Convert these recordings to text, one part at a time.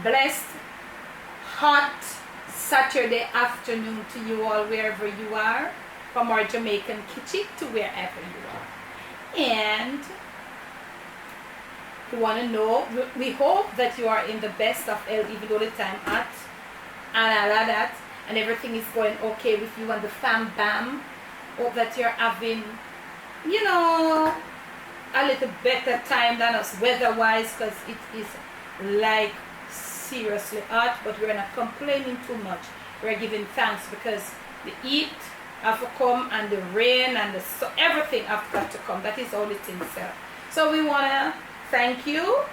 blessed, hot Saturday afternoon to you all, wherever you are, from our Jamaican kitchen to wherever you are. And we want to know, we hope that you are in the best of health, even though the time at and all of that, and everything is going okay with you and the fam bam. Hope that you're having, you know, a little better time than us weather-wise, because it is like seriously hot, but we're not complaining too much. We're giving thanks because the heat have to come and the rain and everything have got to come. That is all it is. So we want to thank you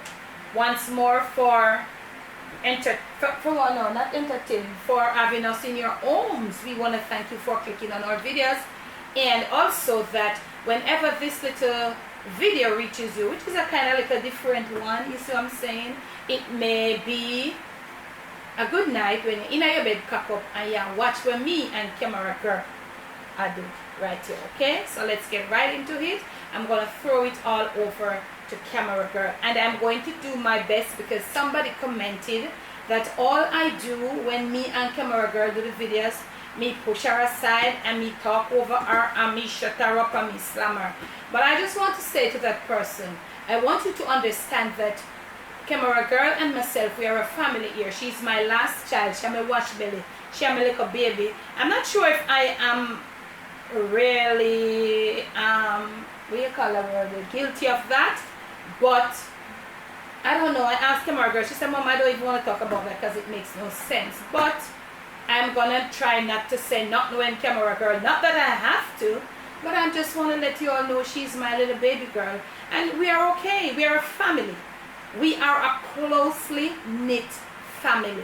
once more for for having us in your homes. We want to thank you for clicking on our videos, and also that whenever this little video reaches you, which is a kind of like a different one, you see what I'm saying, it may be a good night when you're in your bed, cock up and you watch when me and camera girl I do right here. Okay, so let's get right into it. I'm gonna throw it all over to camera girl, and I'm going to do my best, because somebody commented that all I do when me and camera girl do the videos, me push her aside and me talk over her and me shut her up and me slam her. But I just want to say to that person, I want you to understand that camera girl and myself, we are a family here. She's my last child. She's my wash belly. She's my little baby. I'm not sure if I am really what do you call that word, guilty of that, but I don't know. I asked camera girl, she said, Mom, I don't even want to talk about that because it makes no sense. But I'm gonna try not to say not knowing camera girl. Not that I have to, but I just want to let you all know she's my little baby girl, and we are okay. We are a family. We are a closely knit family.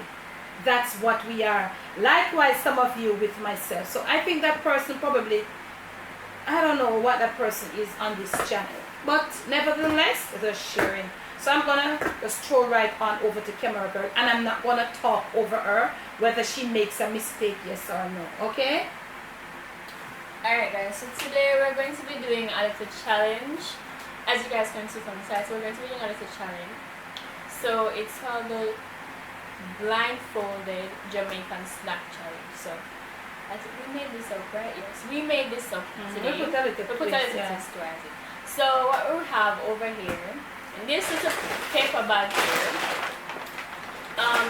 That's what we are. Likewise, some of you with myself. So I think that person probably, I don't know what that person is on this channel, but nevertheless, they're sharing. So I'm gonna just throw right on over to camera girl, and I'm not gonna talk over her whether she makes a mistake, yes or no. Okay? Alright guys, so today we're going to be doing a little challenge. As you guys can see from the side, so we're going to be doing a little challenge. So it's called the Blindfolded Jamaican Snack Challenge. So I think we made this up, right? Yes, we made this up today. We put a little twist to it. So what we have over here, and this is a paper bag here.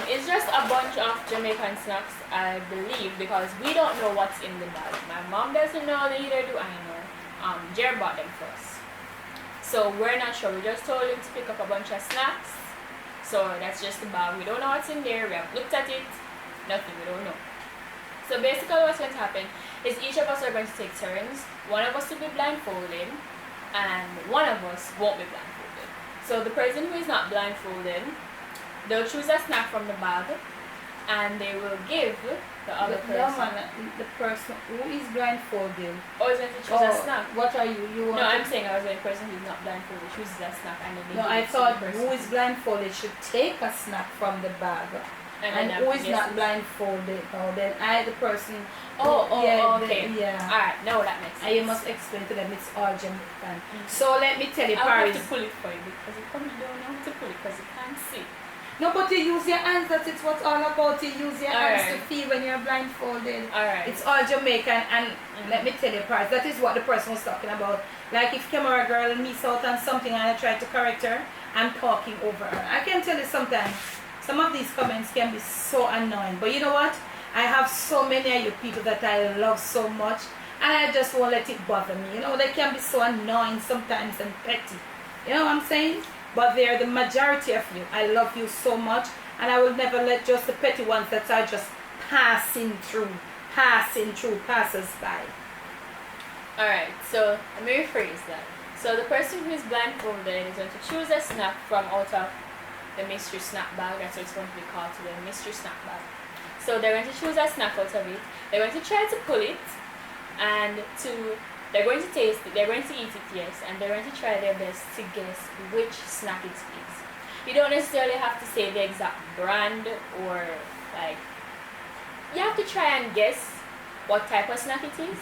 It's just a bunch of Jamaican snacks, I believe, because we don't know what's in the bag. My mom doesn't know, neither do I know. Jer bought them for us. So we're not sure. We just told him to pick up a bunch of snacks. So that's just the bag. We don't know what's in there. We have looked at it. Nothing. We don't know. So basically what's going to happen is each of us are going to take turns. One of us will be blindfolded, and one of us won't be blindfolded. So the person who is not blindfolded, they'll choose a snack from the bag, and they will give the other person. The person who is blindfolded. Oh, is going to choose a snack. What are you? No, I'm saying I was the person who's not blindfolded chooses a snack, and then they no, I thought who is blindfolded should take a snack from the bag. And who is not blindfolded? Oh, then the person. Okay. Yeah. Alright, no, that makes sense. And you must explain to them it's all Jamaican. So let me tell you, Paris. I have to pull it for you because you probably don't know how to pull it because you can't see. No, but you use your hands. That's it's what's all about. You use your hands to feel when you're blindfolded. Alright. It's all Jamaican, and let me tell you, Paris, that is what the person was talking about. Like if camera girl miss out on something and I try to correct her, I'm talking over her. I can tell you sometimes. Some of these comments can be so annoying, but you know what? I have so many of you people that I love so much, and I just won't let it bother me. You know, they can be so annoying sometimes and petty. You know what I'm saying? But they're the majority of you. I love you so much, and I will never let just the petty ones that are just passing through, passers by. Alright, so let me rephrase that. So the person who is blindfolded is going to choose a snack from out of the mystery snack bag. That's what it's going to be called today, mystery snack bag. So they're going to choose a snack out of it. They're going to try to pull it, and they're going to taste it. They're going to eat it, yes, and they're going to try their best to guess which snack it is. You don't necessarily have to say the exact brand, or like, you have to try and guess what type of snack it is,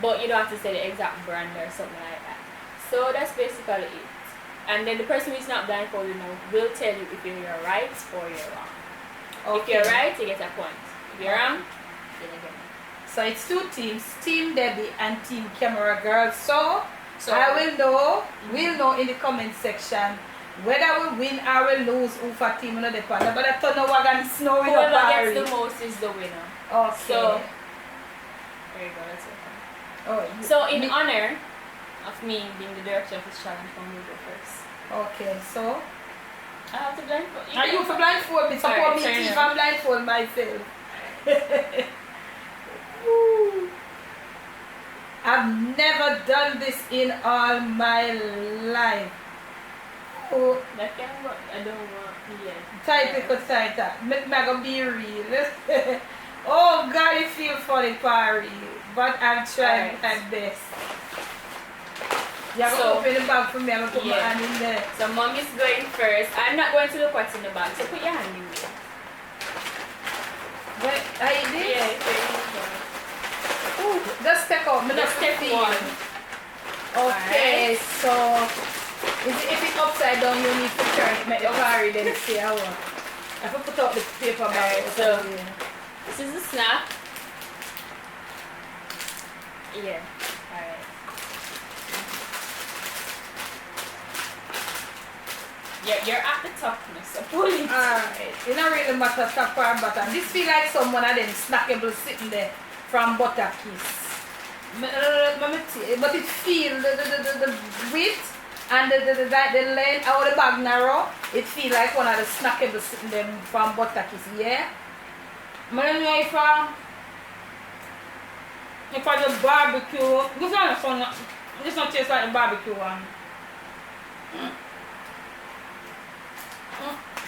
but you don't have to say the exact brand or something like that. So that's basically it. And then the person who's not blindfolded now will tell you if you're right or you're wrong. If you're right, you get a point. If you're wrong, you don't get it. So it's two teams, Team Debbie and Team Camera Girl. So I will know, we'll know in the comment section whether we win or we lose who for team or the partner. But I don't know what going to snow in the Whoever party. gets the most is the winner. Okay. So there you go, that's it. Oh, So in honor of me being the director of this challenge, I'm going to go first. okay, so I have to blindfold. are you for blindfold me? Support me if I'm blindfold myself. Woo. I've never done this in all my life. Oh, That can work. I don't want yet. type it, cause type that. Make me go be real. Oh God, it feel funny, Pari. But I'm trying my best. You have to open the bag for me. I'm going to put my hand in there. So mom is going first. I'm not going to look what's in the bag. So put your hand in there. What? I did? Yeah, it's very good. Ooh, just take out. Just take one. Okay, so if it's upside down, you need to turn it. Make the Pari then see how. I have to put out the paper bag. Alright, so this is the snap. Yeah. Alright. You're at the top now, so pull it. Alright. It don't really matter top or bottom. This feel like someone of them snackable sitting there from Butter Kiss. But it feel the width and the length out the bag narrow. It feel like one of the snackables sitting there from Butter Kiss, yeah? I don't know if I just barbecue, this one tastes like the barbecue one.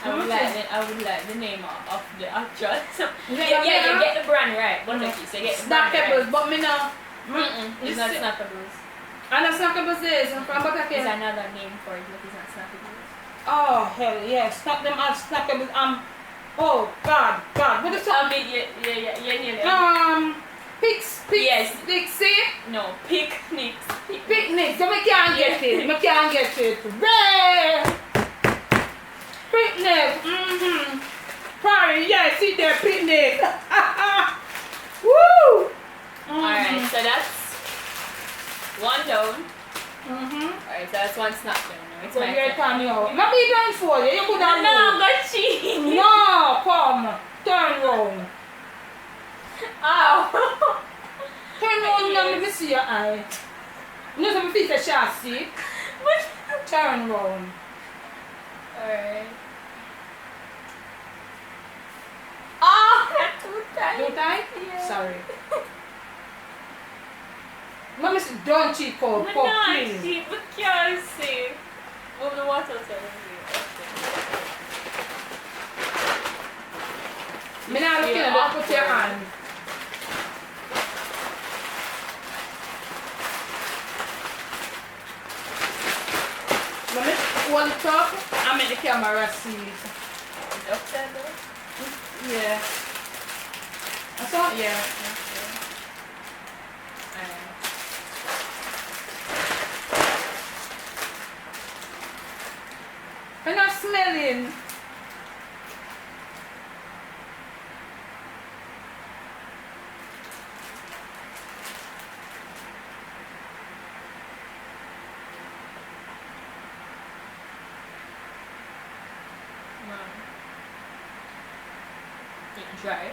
I would like the name of the actress. You Yeah, get the brand right. Butter Kiss, you get the brand Snackables, right. but me now. It's not snackables. And the snackables is from Butter Kiss. It's another name for it, but it's not snackables. Oh hell yeah, snap them as snackables. Oh God, what is that? Yeah. Yes. Pixie? No, picnics. Picnic, so we can't get it. We can't get it. Ray! Picnic, Party, yeah, sit there, picnic. Woo! Alright, so that's one down. Alright, so that's one snap down. Now it's So my you're turn. coming out. Maybe you done for you. You could have No, got cheese. No, come. Turn round. Ow. Turn round now, let me see your eye. You know some feet are chassis. Turn round. Alright. Oh, that's too tight. Too tight? Yeah. Sorry. Mommy said, don't cheat, Paul. I'm Paul, not please. cheap, but can't see. Move the water to me. Me now looking at that, put your hand. Mommy, hold it up and make the camera see it. It's upside down? Yeah. I saw it, yeah. I'm not smelling. Dry.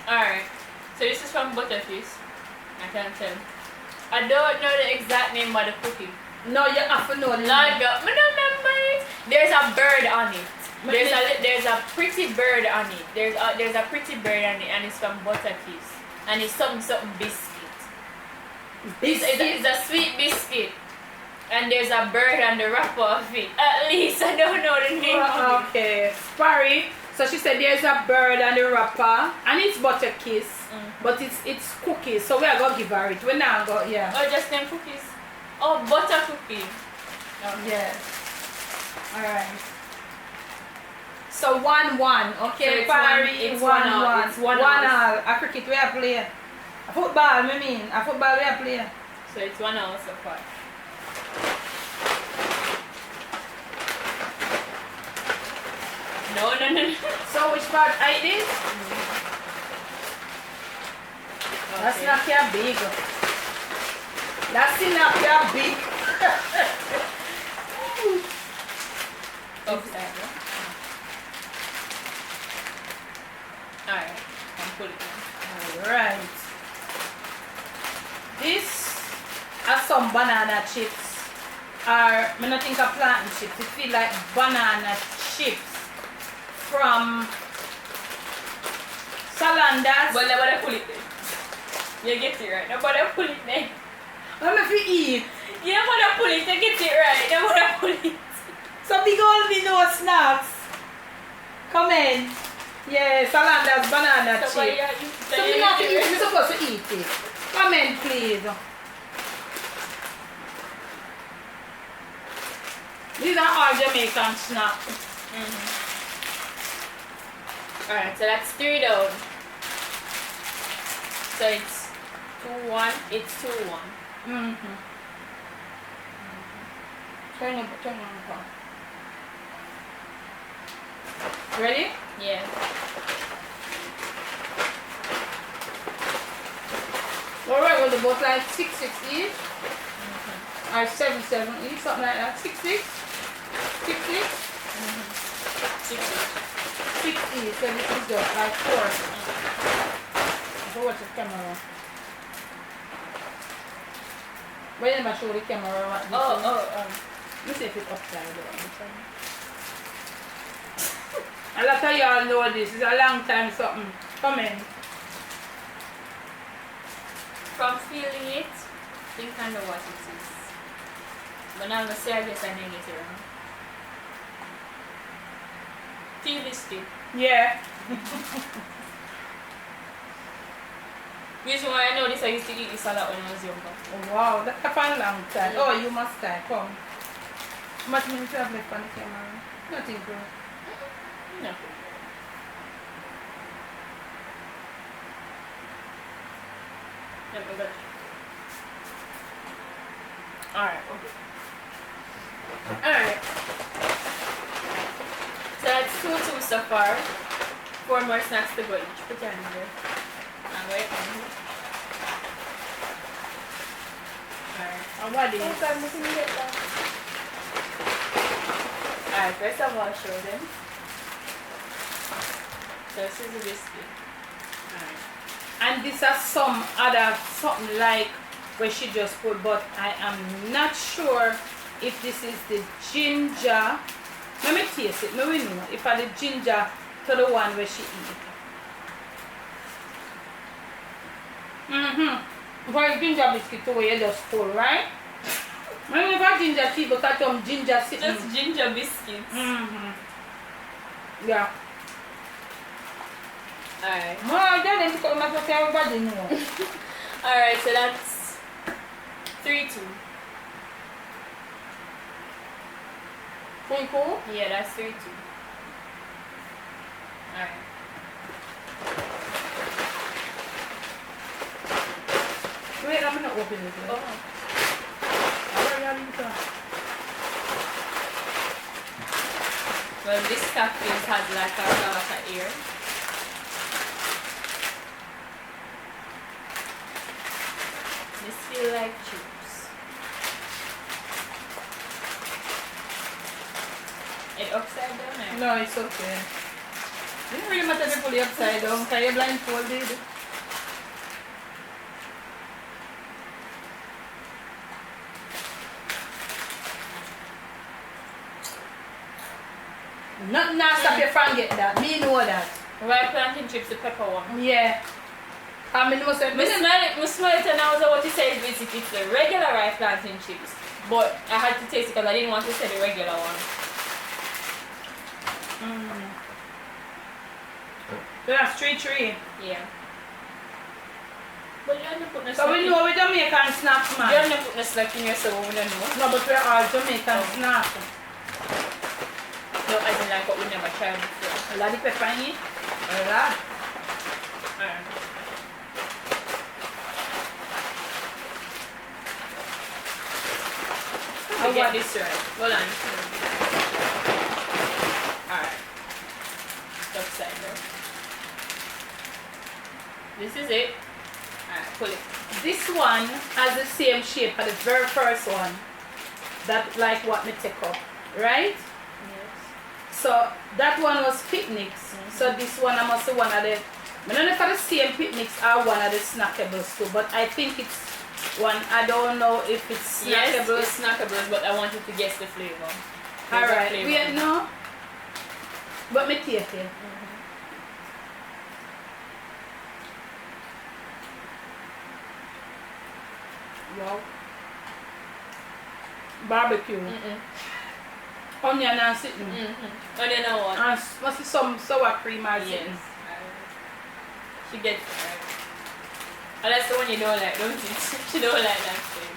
Alright, so this is from Butterfish. I can tell. I don't know the exact name of the cookie. No, you have to know. I don't remember it. There's a bird on it. There's a pretty bird on it. There's a pretty bird on it, and it's from Butterfish. And it's something biscuit. It's a sweet biscuit. And there's a bird on the wrapper of it. At least I don't know the name of it. Okay. Sorry. So she said there's a bird on the wrapper and it's Butter Kiss, but it's cookies. So we are gonna give her it. We now go, yeah. Oh, just them cookies. Oh, butter cookies. Okay. Yeah. All right. So 1-1. Okay, so it's 1-1. It's 1-1. A cricket we are playing. A football, I mean. A football we are playing. So it's 1-1 so far. No. So which part I did? That's not your big. That's not your big. Upside down. Alright, I'm putting it. Alright. This are some banana chips. I don't think of plantain chips. It feel like banana chips from Salandas. But nobody pull it there. You get it right. Nobody pull it there. Let me eat. You nobody pull it. You get it right. Nobody pull it. So big old me no snacks. Come in. Yeah, Salandas banana chips. So me not to eat. I'm supposed to eat it. Come in, please. These are all Jamaican snacks. Alright, so that's 3 down. So it's 2-1. It's 2-1. Turn on the phone. Ready? Yeah. Alright, well, they're both like 6 each. Or 7 each, something like that. 6 each. 6 each. 6 each. So this is just like 4. So what's the camera? Why didn't I show the camera what this is? Let me see if it's upside down. A lot of y'all know this. It's a long time something. Come in. From feeling it, think I know what it is. But now I'm going to say I guess I didn't get it wrong. Feel this too. Yeah. Reason why I know this, I used to eat this a lot when I was younger. Oh, wow, that's a fun long time. Oh, you must die. Come. How much minutes you have left on the camera? Nothing, bro. No. Alright. Alright. So that's 2-2 so far. 4 more snacks to go each. Put your hand there. And wait. Alright. And what is? Alright, first of all, show them. So this is a biscuit. Alright. And this is some other something like where she just put, but I am not sure if this is the ginger. Let me taste it. Maybe know if I the ginger to the one where she eat. For the ginger biscuit to where you just pull, right? Maybe if I ginger tea, but I some ginger sitting. Just ginger biscuits. Yeah. Alright. Well, I didn't because I'm not everybody know. Alright, so that's 3-2. Pretty cool? Yeah, that's 3-2. Alright. Wait, I'm gonna open it. Oh. Well, this stuff has like a lot of air. This feel like chips. It upside down? No, it's okay. It didn't really matter if you pull it upside down because you're blindfolded. Nothing now stop you from getting that. Me know that. White plantain chips, the pepper one. Yeah. I mean, most of I smell it and I was about to say it's the regular rice plantain chips. But I had to taste it because I didn't want to say the regular one. So that's 3-3. Yeah. But you don't put no So we know we Jamaican snacks, man. You don't put no snack in yourself, we don't know. No, but we're all Jamaican snacks. No, I don't like what we never tried before. A lot of pepper in it. A lot. I'll get this right. Hold on. Alright. This is it. Alright, pull it. This one has the same shape as the very first one. That like what me take up, right? Yes. So that one was picnics. So this one I must say one of the. I don't know if the same picnics are one of the snackables too, but I think it's one. I don't know if it's snackables. Yes, it's snackables, but I wanted to guess the flavor. Alright, we no. But me taste it. Wow. Barbecue. Onion and sitting. Onion and what? And must be some sour cream or something. Yes. She gets it right. And that's the one you don't like, don't you? She don't like that thing.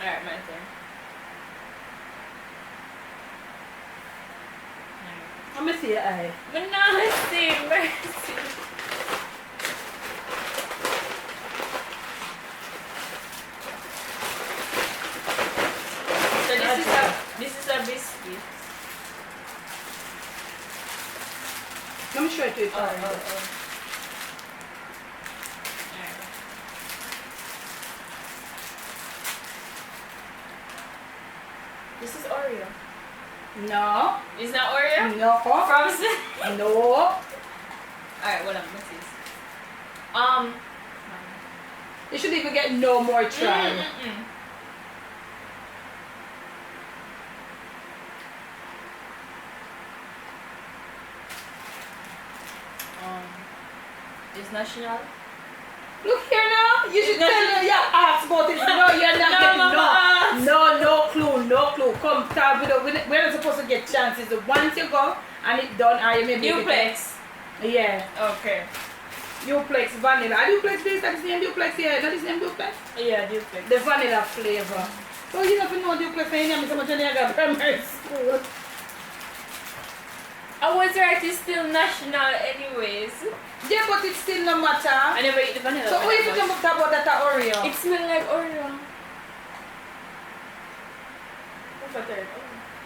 Alright, my turn. Let me see your eye. But now let's see, mercy. So this is a biscuit. Let me show it to you. Alright. This is Oreo. No. It's not Oreo? No. Frozen? No. Alright, what else? What's this? You should even get no more try. It's national. Look here now. You should tell me your ass about it. No, you're not getting no clue. Come, talk with we're not supposed to get chances. Once you go and it's done, I maybe Duplex. Yeah. Okay. Duplex vanilla. Are Duplex this? That is name Duplex? Yeah, that is name Duplex? Yeah, Duplex. The vanilla flavor. So you never know Duplex and you so much when you got primary school. I was right, it's still national anyways. Yeah, but it still no matter. I never eat the vanilla. So what if you talk about that Oreo? It smells like Oreo. What's my third?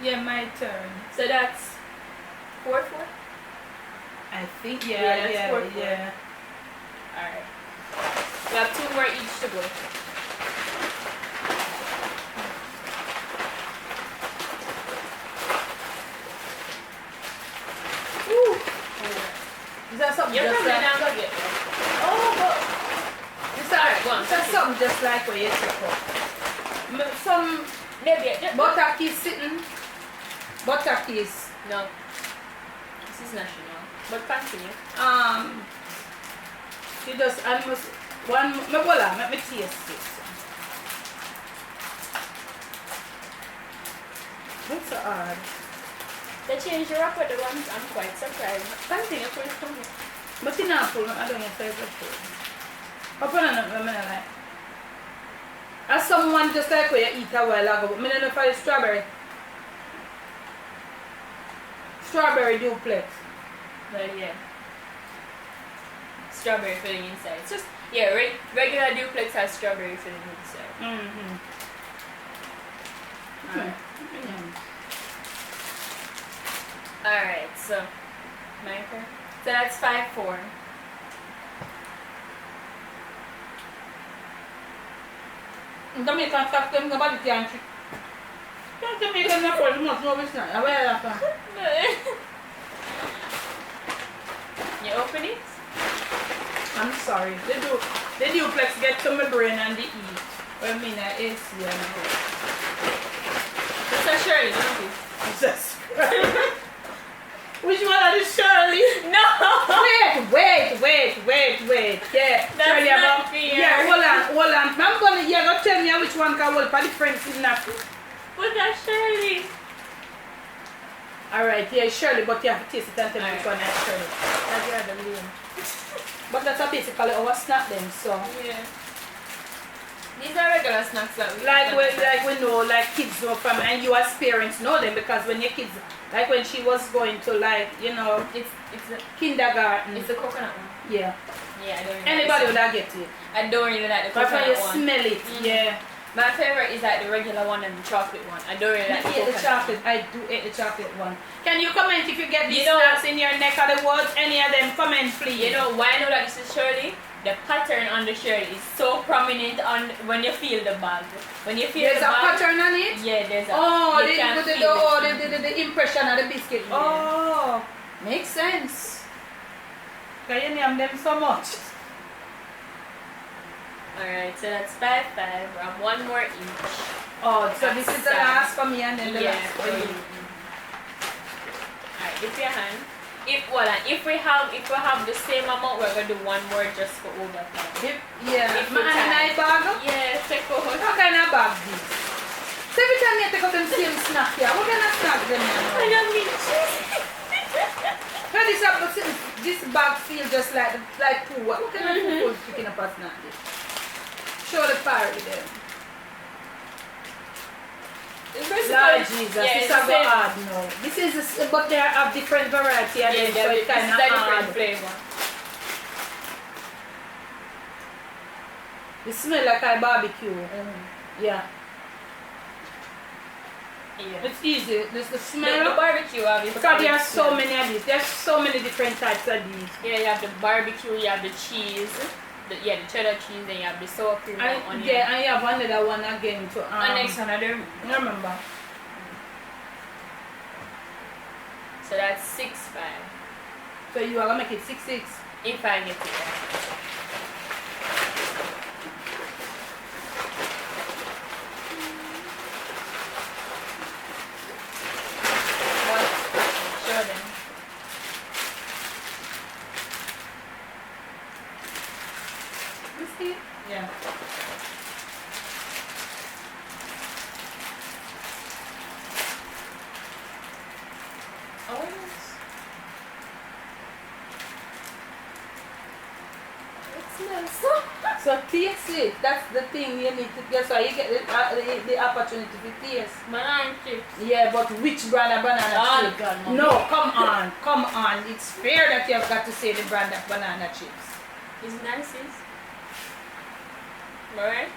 Yeah, my turn. So that's 4-4? I think yeah. Alright. We have 2 more each to go. Ooh. Is that something You're just probably like... not gonna get one. Oh, but... Is that, Alright, go on. is that something just like what you took up? Some Maybe. butter keys sitting? Butter keys. No. This is national. But continue. You just almost... One... Let me taste this. What's so odd? They changed your up with the ones. I'm quite surprised. Continue for the coming. But in apple, I don't know favorite food. Open it up, I like. As someone just like what you eat a while ago, but I don't know for the strawberry. Strawberry duplex. But yeah. Strawberry filling inside. It's just, yeah, regular duplex has strawberry filling inside. Alright. Alright, so my turn. So that's 5-4. Jamaican stuff, them nobody can trick. Jamaican not for much, no, it's not. Where are that? You open it? I'm sorry. The duplex get to my brain and the eat. Well, I mean, it's yeah. It's a Shirley, don't it? Jesus Christ. Which one are the Shirley? No! Wait. Yeah. That's Shirley, not fair. Yeah, hold on. I'm gonna tell me which one can hold for the friends in that. But that's Shirley. Alright, yeah, Shirley, but you have to taste it and tell me which one is Shirley. That's the other name. But that's basically our snack then, so. Yeah. These are regular snacks that we we know, like kids know from, and you as parents know them because when your kids, like when she was going to it's a kindergarten. It's a coconut one. Yeah. Yeah, I don't really Anybody would have get it. I don't really like the But when coconut you one. smell it, yeah. My favorite is like the regular one and the chocolate one. I don't really like I eat the chocolate. I do eat the chocolate one. Can you comment if you get these snacks in your neck of the woods? Any of them? Comment, please. You know why I know that this is Shirley? The pattern on the shirt is so prominent on when you feel the bag. When you feel there's the bag. There's a pattern on it? Yeah, there's a. Oh, the impression of the biscuit. Yeah. Oh, makes sense. Because you name them so much. Alright, so that's 5-5. We have one more each. Oh, so this is the last for me and then the last for you. Alright, dip your hand. If we have the same amount, we're gonna do one more just for overtime. Yeah. If my hand bag? Yeah, take out. How can I bag this? So every time you take out them same snack here, what kind of snack them now? I don't mean this bag feels just like poo. What kind of poo is picking up a snack this? Show the party there. Lord Jesus, yeah, this is a hard no. This is, but they have different variety and yeah, so it's kind of hard. Different flavor. It smells like a barbecue. Yeah. Yeah. It's easy. There's the smell. The barbecue obviously. Because there are so many of these. There's so many different types of these. Yeah, you have the barbecue, you have the cheese. The cheddar cheese, then you have the sour cream and onion. Yeah, and you have another one again to and next another. I remember. So that's 6-5. So you are gonna make it 6-6. If I get it right. Show them. Yeah. Oh. It smells so taste it. That's the thing you need to get. So you get the opportunity to taste. banana chips. Yeah, but which brand of banana chips? God, no, come on. It's fair that you have got to say the brand of banana chips. Is nice. Right?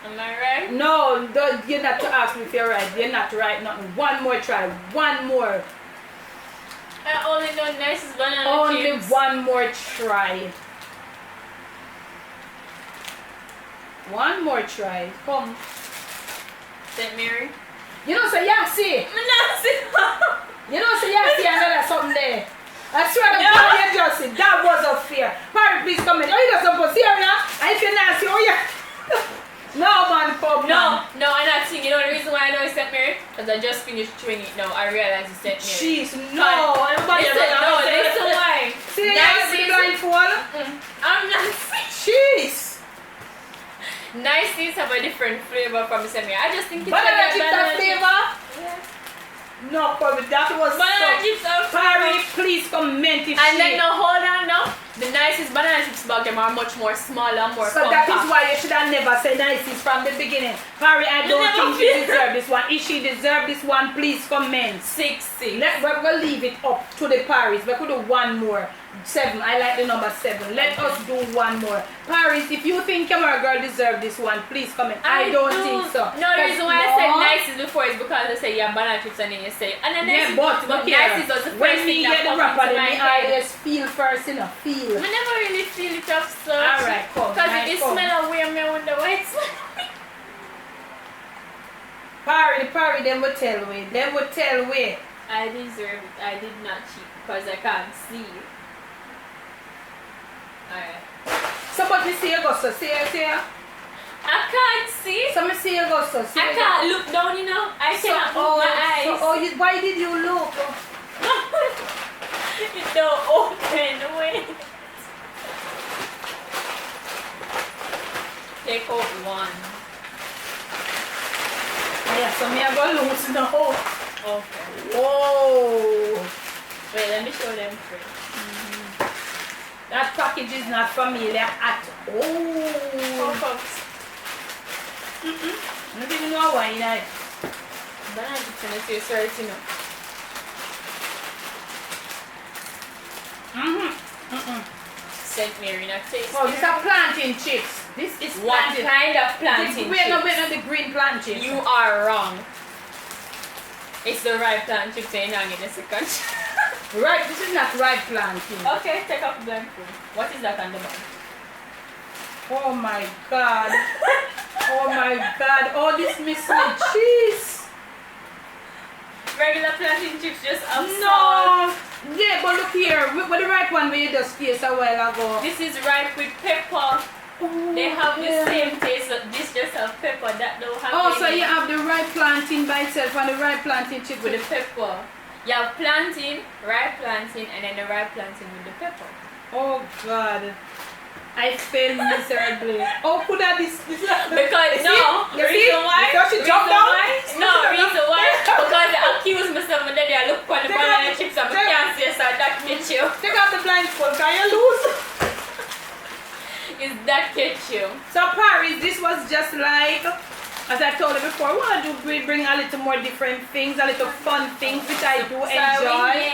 Am I right? No, you're not to ask me if you're right. You're not right. Nothing. One more try. One more. I only know nicest banana Only chips. one more try. One more try. Come. St. Mary? You know, say Yahtzee. You know, say Yahtzee another something there. I swear to God, you just said that was unfair. Parry, please come in. Oh, you got some posterior? And if you're nasty, oh yeah. No, man, come No, I'm not seeing. You know the reason why I know it's St. Mary? Because I just finished chewing it now. I realize it's St. Mary. Jeez, no. Listen why. See, nice blindfold. I'm not Jeez. Niceties have a different flavor from St. Mary. I just think it's banana like a chips banana flavor? Yeah. No, probably that was banana so. chips are Parry, please comment if and then no, hold on now. The nicest banana chips bag them are much more smaller, more so compact. that is why you should have never said niceties from the beginning. Parry, I don't think she deserves this one. If she deserves this one, please comment. 6-6. We'll leave it up to the Paris. We could do one more. 7. I like the number 7. Let us do one more. Paris, if you think Camera Girl deserves this one, please comment. I don't think so. No, the reason why I said niceties before is because I say banana chips and then you say and then yeah, but niceties was the first when thing we that get the popped wrapper, into my then I head. just feel first, feel. I never really feel it up so. Alright, come. Because it smell away and I wonder why it smells. Parry, them will tell me. Them will tell me. I deserve it. I did not cheat because I can't see. Alright. So, but me see Augusta. See. I can't see. So, me see Augusta. I can't look down, you know. I cannot move my eyes. Why did you look? It don't open. Wait. Take out one. Yeah, so me I go loose now. Okay. Oh. Wait, let me show them first. That package is not familiar at all. Folks. I don't even know why, But I'm just gonna say sorry to know. St. Mary not taste. Oh, these are plantain chips. This is What plantain. kind of plantain Wait, chips? no, the green plantain chips. You are wrong. It's the ripe plantain chips in a second. Right, this is not ripe plantain. Okay, take off the blindfold. What is that on the bottom? Oh my god. Oh my god. Oh, this missing cheese. Regular plantain chips just have salt. No. Yeah, but look here. With the ripe one we just taste a while ago. This is ripe with pepper. Oh, They have the yeah. same taste. This just have pepper. That don't have Oh, any. so you have the ripe plantain by itself and the ripe plantain chip with with the pepper. You have plantain, ripe plantain, and then the ripe plantain with the pepper. Oh god. I failed miserably. Oh, could I this Because You no, see? You see? reason why? Because she Reason jumped down? why? No, reason why? Because they accuse myself and then they look for the Take banana off- chips and I take- can't say so that ketchup. Take out the blindfold, can you lose? Is that ketchup? So Paris, this was just like, as I told you before, we want to bring a little more different things, a little fun things, which I do enjoy.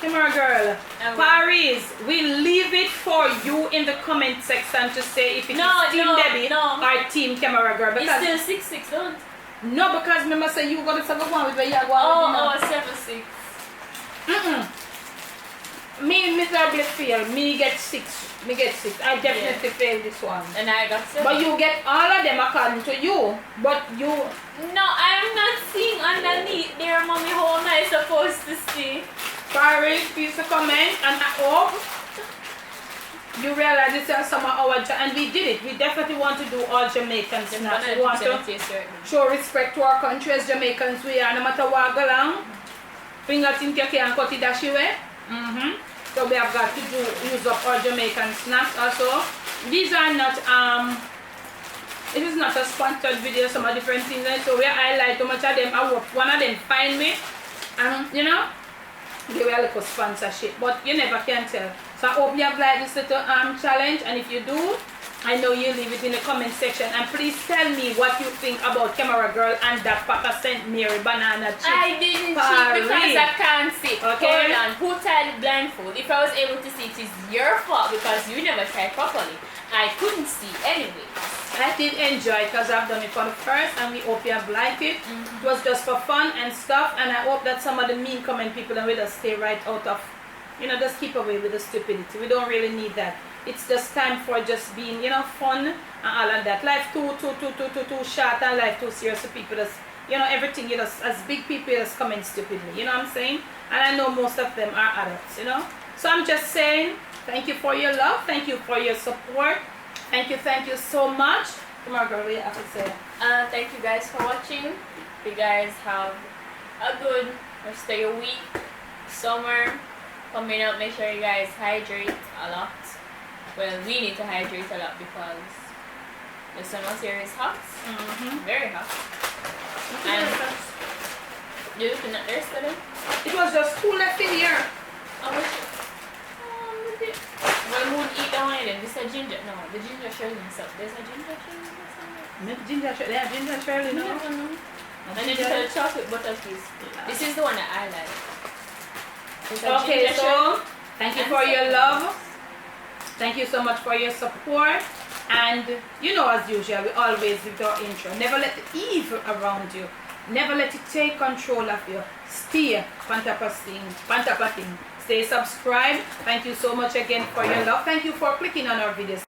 Come on, girl. Paris, we leave it for you in the comment section to say if it's Team Debbie or Team Camera Girl. It's Because still 6-6, don't? no, because remember say you got to have one with where you are going. Oh, 7-6. Me miserably fail. Me get 6. Me get 6. I definitely failed this one. And I got 7. But you get all of them according to you. But you. No, I'm not seeing underneath there, mommy. How am I supposed to see? Paris, please comment, and I hope you realize this is some of our and we did it. We definitely want to do all Jamaican snacks. We want to show respect to our country as Jamaicans we are, no matter what go along. Finger think you can cut it that way. So we have got to use up our Jamaican snacks also. These are not it is not a sponsored video, some of different things. So we highlight how much of them I hope one of them find me and you know give you a little sponsorship, but you never can tell. So I hope you have liked this little challenge, and if you do, I know you leave it in the comment section, and please tell me what you think about Camera Girl and that Papa St. Mary banana chip. I didn't cheat because I can't see. Okay. Hold on, who tied blindfold? If I was able to see, it is your fault because you never tried properly. I couldn't see anyway. I did enjoy it because I've done it for the first, and we hope you have liked it. It was just for fun and stuff, and I hope that some of the mean comment people and we just stay right out of, you know, just keep away with the stupidity. We don't really need that. It's just time for just being, you know, fun and all of that. Life too short and life too serious. So people just, you know, everything, you just, as big people just comment stupidly. You know what I'm saying? And I know most of them are adults, you know. So I'm just saying, thank you for your love. Thank you for your support. Thank you so much. Come on, girl, what do you have to say? Thank you guys for watching. You guys have a good rest of your week. Summer coming up. Make sure you guys hydrate a lot. Well, we need to hydrate a lot because the summer here is hot. Very hot. And you're looking at this today? It was just 2 left in here. I wish. Well, we would eat that one then. This is a ginger. No, the ginger shirley stuff. There's a ginger shirley or something. Ginger shirley, yeah, ginger shirley, no? And then there's a chocolate butter piece. This is the one that I like. There's a Okay, ginger so shirley. thank you for your love. Thank you so much for your support. And you know, as usual, we always with our intro. Never let the evil around you. Never let it take control of you. Stay pantapating. Stay subscribed. Thank you so much again for your love. Thank you for clicking on our videos.